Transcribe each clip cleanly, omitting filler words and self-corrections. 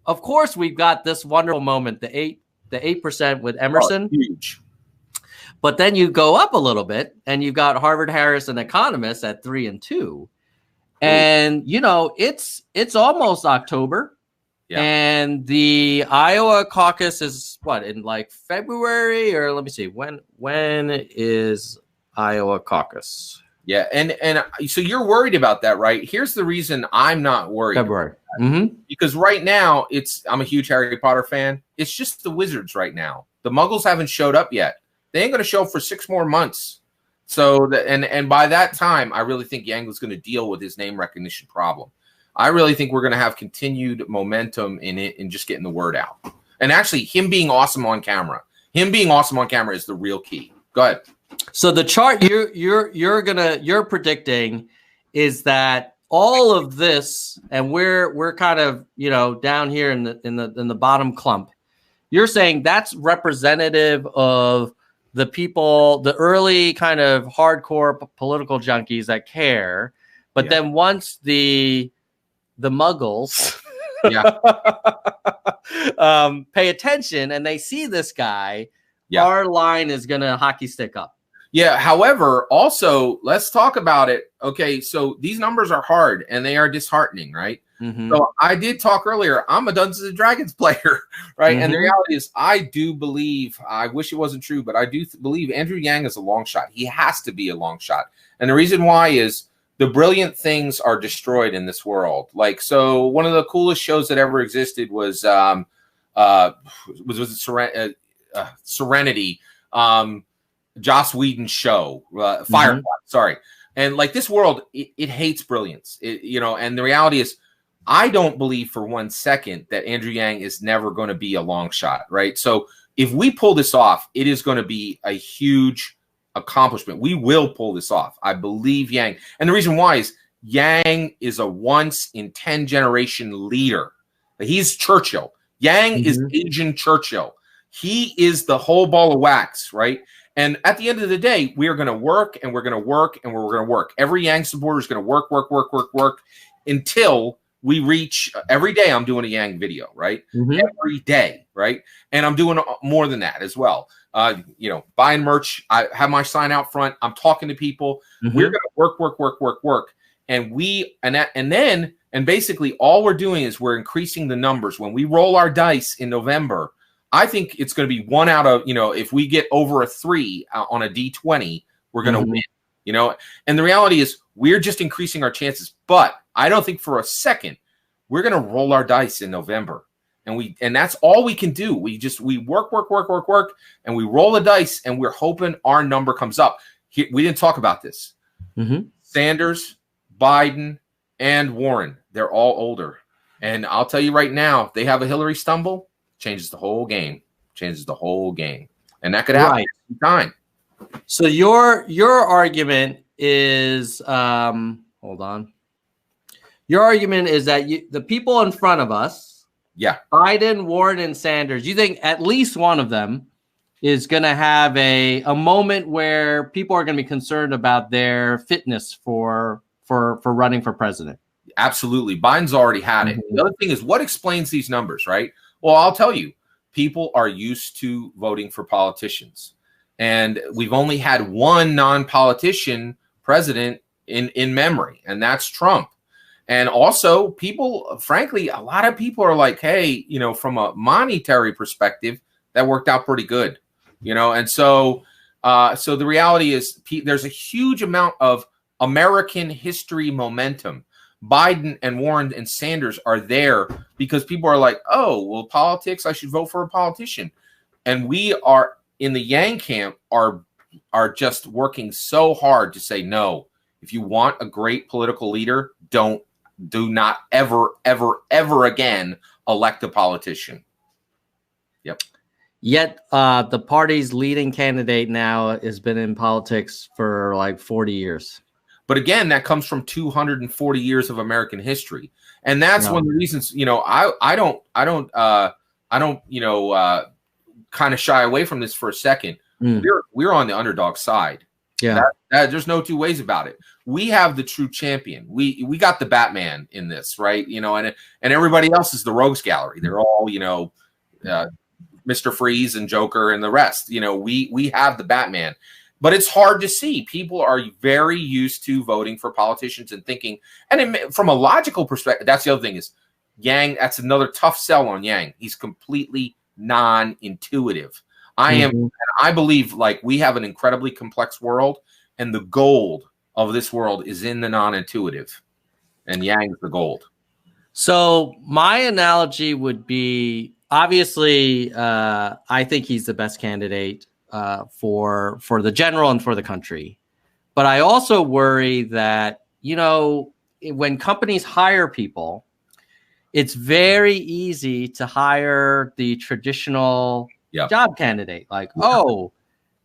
of course, we've got this wonderful moment, the 8% with Emerson. Huge. But then you go up a little bit, and you've got Harvard Harris and economists at 3 and 2. And, it's almost October. Yeah. And the Iowa caucus is what, in like February, or let me see, when is Iowa caucus? Yeah, and so you're worried about that, right? Here's the reason I'm not worried. February. Because right now I'm a huge Harry Potter fan. It's just the Wizards right now. The Muggles haven't showed up yet. They ain't going to show up for 6 more months. So and by that time, I really think Yang was going to deal with his name recognition problem. I really think we're going to have continued momentum in it and just getting the word out. And actually, him being awesome on camera is the real key. Go ahead. So the chart you're predicting is that all of this, and we're kind of down here in the bottom clump. You're saying that's representative of the people, the early kind of hardcore political junkies that care, but then once the Muggles pay attention and they see this guy, our line is going to hockey stick up. Yeah. However, also, let's talk about it. Okay. So these numbers are hard and they are disheartening, right? So I did talk earlier. I'm a Dungeons and Dragons player, right? And the reality is I do believe, I wish it wasn't true, but I do believe Andrew Yang is a long shot. He has to be a long shot. And the reason why is the brilliant things are destroyed in this world. Like, so one of the coolest shows that ever existed was Serenity, Joss Whedon's show, Firefly, sorry. And like this world, it hates brilliance, and the reality is I don't believe for 1 second that Andrew Yang is never going to be a long shot, right? So if we pull this off, it is going to be a huge accomplishment. We will pull this off. I believe Yang. And the reason why is Yang is a once in 10 generation leader. He's Churchill. Yang is Asian Churchill. He is the whole ball of wax, right? And at the end of the day, we are going to work and we're going to work and we're going to work. Every Yang supporter is going to work until we reach. Every day I'm doing a Yang video, right? Every day, right? And I'm doing more than that as well. Buying merch. I have my sign out front. I'm talking to people. We're going to work. And basically all we're doing is we're increasing the numbers. When we roll our dice in November, I think it's going to be 1 out of, if we get over a 3 on a D20, we're going to win, and the reality is we're just increasing our chances. But I don't think for a second we're going to roll our dice in November. And that's all we can do. We work, and we roll the dice, and we're hoping our number comes up. We didn't talk about this. Sanders, Biden, and Warren, they're all older. And I'll tell you right now, they have a Hillary stumble, changes the whole game. And that could happen any time. So your argument is, hold on. Your argument is that the people in front of us, Biden, Warren, and Sanders, you think at least one of them is going to have a moment where people are going to be concerned about their fitness for running for president? Absolutely. Biden's already had it. The other thing is, what explains these numbers, right? Well, I'll tell you, people are used to voting for politicians. And we've only had one non-politician president in memory, and that's Trump. And also, people, frankly, a lot of people are like, hey, from a monetary perspective, that worked out pretty good, And so the reality is there's a huge amount of American history momentum. Biden and Warren and Sanders are there because people are like, oh, well, politics, I should vote for a politician. And we are in the Yang camp are just working so hard to say, no, if you want a great political leader, do not ever again elect a politician. Yep. Yet the party's leading candidate now has been in politics for like 40 years. But again, that comes from 240 years of American history, and that's one of the reasons. I don't kind of shy away from this for a second. We're on the underdog side. Yeah. There's no two ways about it. We have the true champion. We got the Batman in this, right? And everybody else is the rogues gallery. They're all, Mr. Freeze and Joker and the rest. We have the Batman. But it's hard to see. People are very used to voting for politicians and thinking, and from a logical perspective, that's the other thing is Yang. That's another tough sell on Yang. He's completely non-intuitive. I believe like we have an incredibly complex world, and the gold of this world is in the non-intuitive, and Yang's the gold. So my analogy would be, obviously, I think he's the best candidate for the general and for the country. But I also worry that, when companies hire people, it's very easy to hire the traditional job candidate. Like,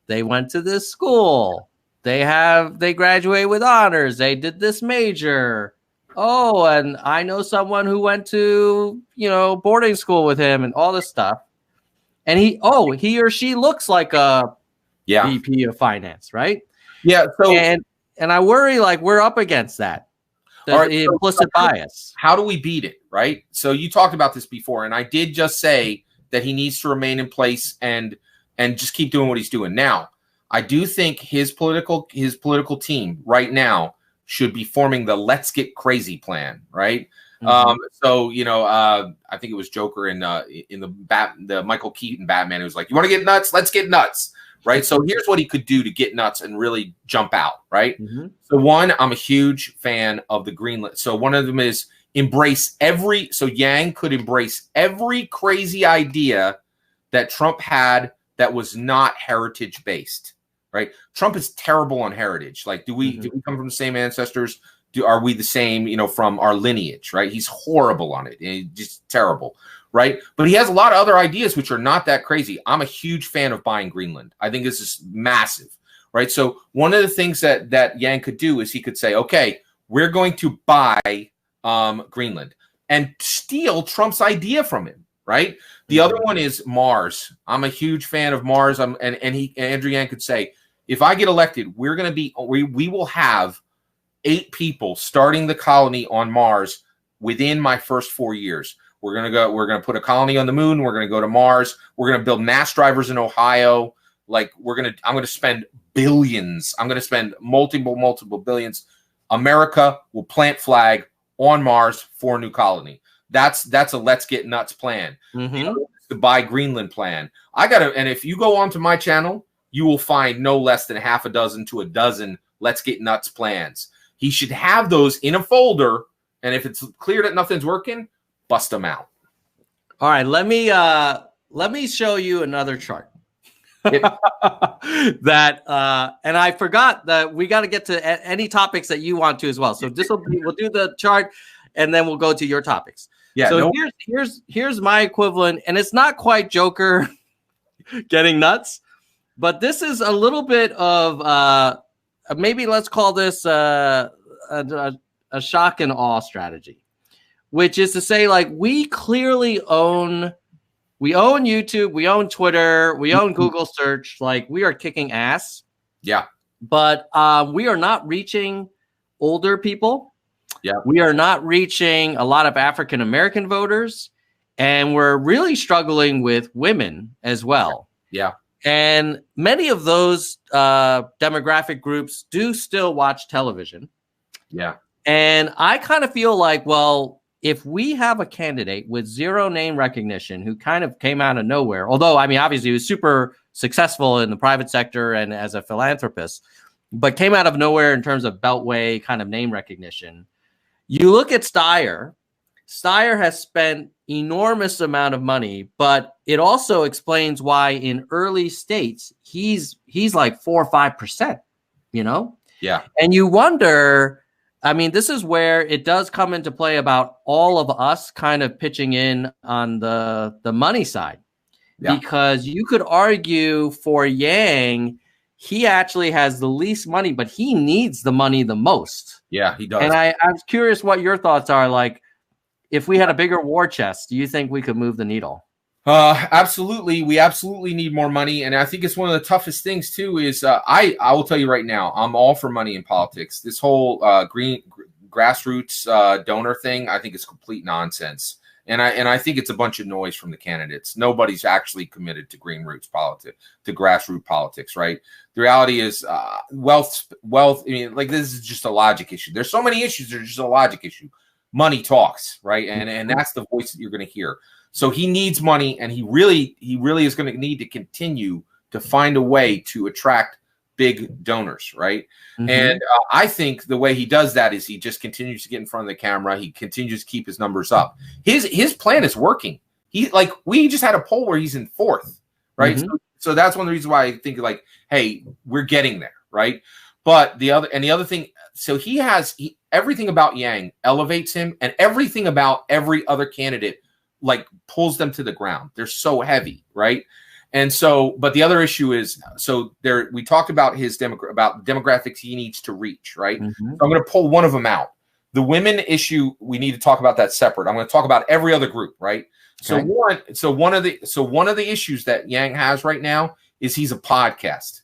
they went to this school. They graduate with honors. They did this major. Oh, and I know someone who went to, boarding school with him and all this stuff. And he or she looks like a VP of finance, right? Yeah. So and I worry like we're up against that. The implicit bias. How do we beat it, right? So you talked about this before, and I did just say that he needs to remain in place and just keep doing what he's doing. Now, I do think his political team right now should be forming the "Let's Get Crazy" plan, right? So I think it was Joker in the Michael Keaton Batman. It was like, you want to get nuts? Let's get nuts, right? So here's what he could do to get nuts and really jump out, right? So one, I'm a huge fan of the Greenland. So one of them is so Yang could embrace every crazy idea that Trump had that was not heritage based, right? Trump is terrible on heritage. Like, do we come from the same ancestors? Are we the same, from our lineage, right? He's horrible on it. Just terrible, right? But he has a lot of other ideas which are not that crazy. I'm a huge fan of buying Greenland. I think this is massive, right? So one of the things that Yang could do is he could say, okay, we're going to buy Greenland and steal Trump's idea from him, right? The other one is Mars. I'm a huge fan of Mars. Andrew Yang could say, if I get elected, we will have 8 people starting the colony on Mars within my first 4 years. We're going to put a colony on the moon. We're going to go to Mars. We're going to build mass drivers in Ohio. Like I'm going to spend billions. I'm going to spend multiple billions. America will plant flag on Mars for a new colony. That's a let's get nuts plan. The buy Greenland plan. And if you go onto my channel, you will find no less than half a dozen to a dozen let's get nuts plans. He should have those in a folder, and if it's clear that nothing's working, bust them out. All right, let me show you another chart. That and I forgot that we got to get to any topics that you want to as well. So we'll do the chart, and then we'll go to your topics. Yeah. So here's my equivalent, and it's not quite Joker getting nuts, but this is a little bit of maybe let's call this a shock and awe strategy, which is to say, like, we clearly own YouTube, we own Twitter, we own Google search, like we are kicking ass. Yeah. But we are not reaching older people. Yeah. We are not reaching a lot of African American voters, and we're really struggling with women as well. Yeah. And many of those demographic groups do still watch television. Yeah. And I kind of feel like, well, if we have a candidate with zero name recognition who kind of came out of nowhere, although, I mean, obviously he was super successful in the private sector and as a philanthropist, but came out of nowhere in terms of Beltway kind of name recognition. You look at Steyer. Steyer has spent enormous amount of money, but it also explains why in early states he's like 4 or 5%, Yeah. And you wonder, I mean, this is where it does come into play about all of us kind of pitching in on the money side. Yeah. Because you could argue for Yang, he actually has the least money, but he needs the money the most. Yeah, he does. And I'm curious what your thoughts are. Like, if we had a bigger war chest, do you think we could move the needle? Absolutely. We absolutely need more money. And I think it's one of the toughest things too, is I will tell you right now, I'm all for money in politics. This whole grassroots donor thing, I think is complete nonsense. And I think it's a bunch of noise from the candidates. Nobody's actually committed to grassroots politics, right? The reality is wealth. I mean, like, this is just a logic issue. There's so many issues. There's just a logic issue. Money talks, right? And that's the voice that you're going to hear. So he needs money, and he really is going to need to continue to find a way to attract big donors, right? Mm-hmm. And I think the way he does that is he just continues to get in front of the camera. He continues to keep his numbers up. His plan is working. We just had a poll where he's in 4th, right? Mm-hmm. So that's one of the reasons why I think, like, hey, we're getting there, right? But the other thing, so everything about Yang elevates him, and everything about every other candidate like pulls them to the ground. They're so heavy, right? And so, but the other issue is, so there, we talked about about demographics he needs to reach, right? Mm-hmm. So I'm going to pull one of them out. The women issue, we need to talk about that separate. I'm going to talk about every other group, right? Okay. One of the issues that Yang has right now is he's a podcast.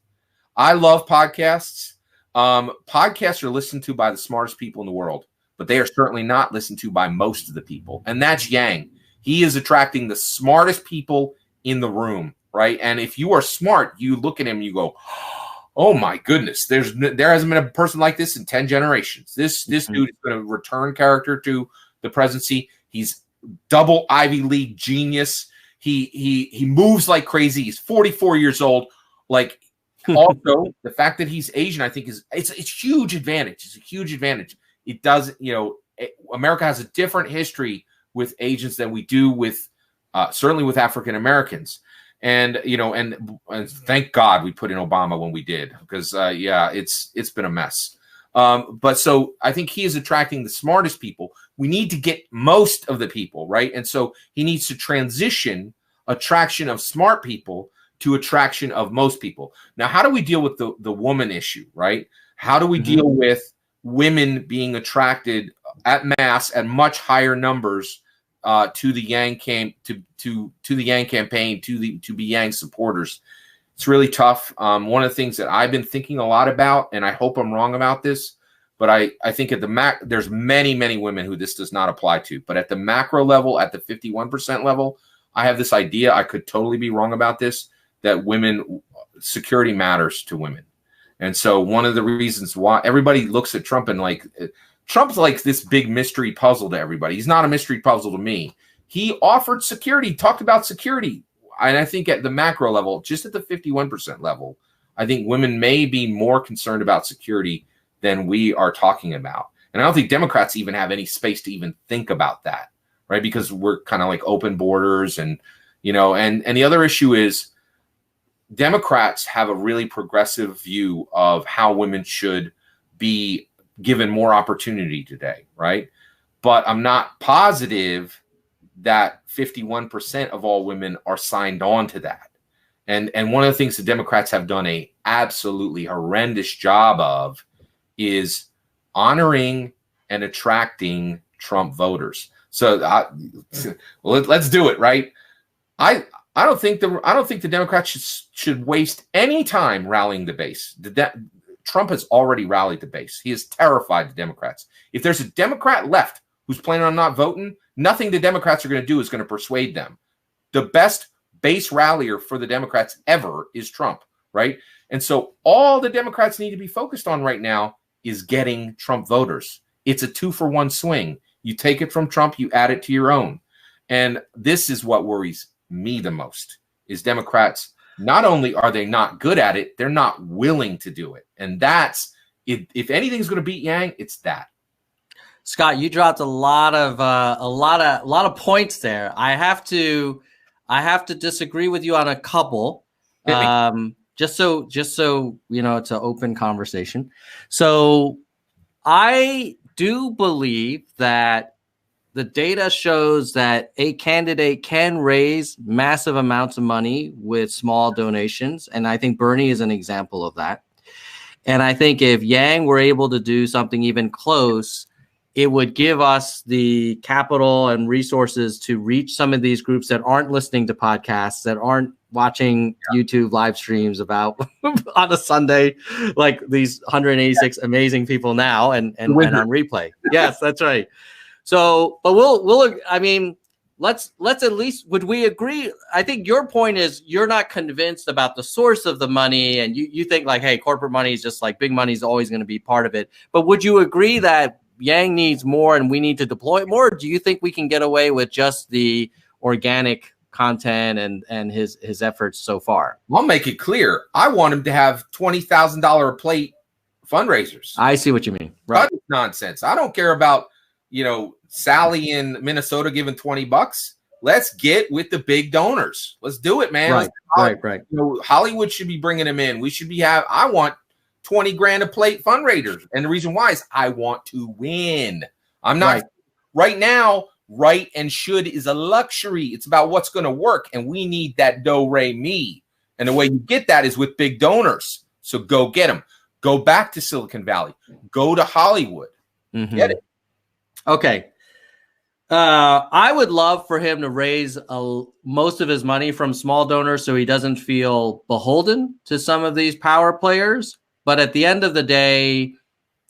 I love podcasts. Podcasts are listened to by the smartest people in the world, but they are certainly not listened to by most of the people. And that's Yang. He is attracting the smartest people in the room, right? And if you are smart, you look at him and you go, oh my goodness, there hasn't been a person like this in 10 generations. This dude is going to return character to the presidency. He's double Ivy League genius. He moves like crazy. He's 44 years old. Like, also the fact that he's Asian, I think it's huge advantage. It's a huge advantage. It does, America has a different history with Asians than we do with certainly with African Americans. And and thank God we put in Obama when we did, because it's been a mess. But so I think he is attracting the smartest people. We need to get most of the people, right? And so he needs to transition attraction of smart people to attraction of most people. Now, how do we deal with the woman issue, right? How do we deal with women being attracted at mass at much higher numbers to the Yang to the Yang campaign, to be Yang supporters? It's really tough. One of the things that I've been thinking a lot about, and I hope I'm wrong about this, but I think at the there's many women who this does not apply to. But at the macro level, at the 51% level, I have this idea. I could totally be wrong about this, that security matters to women. And so one of the reasons why everybody looks at Trump and Trump's like this big mystery puzzle to everybody. He's not a mystery puzzle to me. He offered security, talked about security. And I think at the macro level, just at the 51% level, I think women may be more concerned about security than we are talking about. And I don't think Democrats even have any space to even think about that, right? Because we're kind of like open borders and the other issue is Democrats have a really progressive view of how women should be given more opportunity today, right? But I'm not positive that 51% of all women are signed on to that. And one of the things the Democrats have done a absolutely horrendous job of is honoring and attracting Trump voters. So let's do it, right? I don't think the Democrats should waste any time rallying the base. Trump has already rallied the base. He has terrified the Democrats. If there's a Democrat left who's planning on not voting, nothing the Democrats are going to do is going to persuade them. The best base rallier for the Democrats ever is Trump, right? And so all the Democrats need to be focused on right now is getting Trump voters. It's a 2-for-1 swing. You take it from Trump, you add it to your own. And this is what worries me the most, is Democrats, not only are they not good at it, they're not willing to do it. And that's, if anything's going to beat Yang, it's that. Scott, you dropped a lot of points there. I have to disagree with you on a couple. Just so it's an open conversation. So I do believe that the data shows that a candidate can raise massive amounts of money with small donations. And I think Bernie is an example of that. And I think if Yang were able to do something even close, it would give us the capital and resources to reach some of these groups that aren't listening to podcasts, that aren't watching YouTube live streams about on a Sunday, like these 186 amazing people now and on replay. Yes, that's right. So, but I mean, let's at least, would we agree? I think your point is you're not convinced about the source of the money, and you think like, hey, corporate money is just like big money is always going to be part of it. But would you agree that Yang needs more and we need to deploy it more? Or do you think we can get away with just the organic content and his efforts so far? I'll make it clear. I want him to have $20,000 a plate fundraisers. I see what you mean. Right. That's nonsense. I don't care about, Sally in Minnesota giving $20. Let's get with the big donors. Let's do it, man. Right. Hollywood should be bringing them in. We should be I want 20 grand a plate fundraisers. And the reason why is I want to win. I'm not right now. Right and should is a luxury. It's about what's going to work. And we need that do-re-mi. And the way you get that is with big donors. So go get them. Go back to Silicon Valley. Go to Hollywood. Get it. Okay. I would love for him to raise most of his money from small donors so he doesn't feel beholden to some of these power players. But at the end of the day,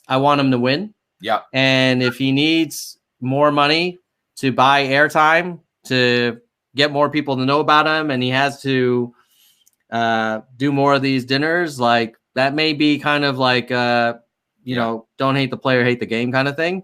I want him to win. Yeah. And if he needs more money to buy airtime, to get more people to know about him, and he has to do more of these dinners, like that may be kind of like, don't hate the player, hate the game kind of thing.